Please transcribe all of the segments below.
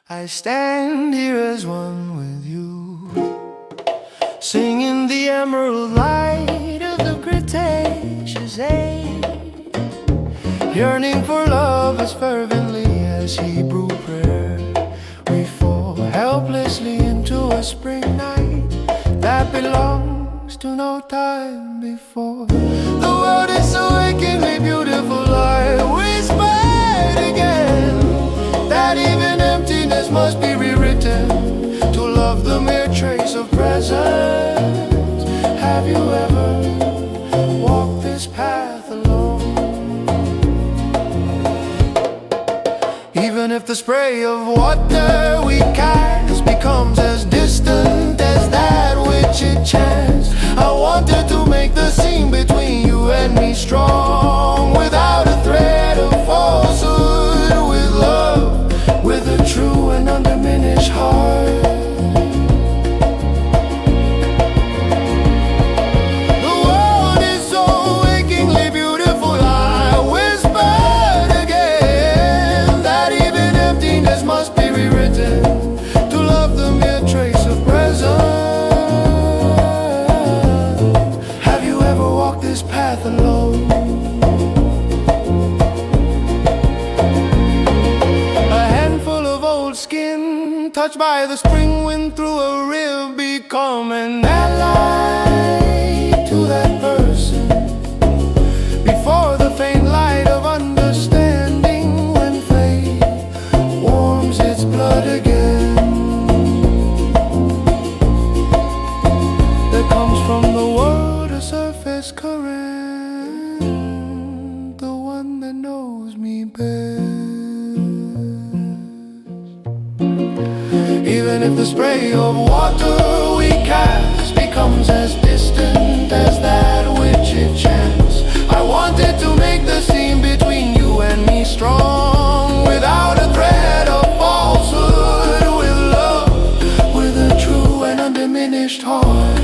I stand here as one with you, singing the emerald light of the Cretaceous age, yearning for love as fervently as Hebrew prayer. We fall helplessly into a spring night that belongs to no time before. The world is so achingly beautiful, I whispered again that even emptiness must be rewritten to love the mere trace of presence. Have you ever walked this path alone? Even if the spray of water we cast becomes as distant as that which it chants, I wanted to make the scene between you and me strong, without a thread of falsehood, with love, with a true and undiminished heart. The world is so achingly beautiful, I whispered again that even emptiness must be rewritten to love the mere trace of presence. Have you ever walked this path alone? Skin touched by the spring wind through a rib, become an ally to that person before the faint light of understanding, when faith warms its blood again. There comes from the world a surface current, the one that knows me best. Even if the spray of water we cast becomes as distant as that which it chants, I wanted to make the scene between you and me strong, without a thread of falsehood, with love, with a true and undiminished heart.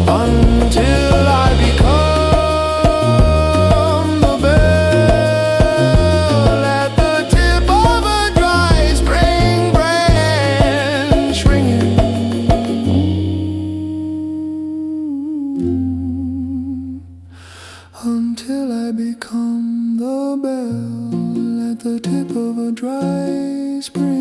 Until I become until I become the bell at the tip of a dry spring.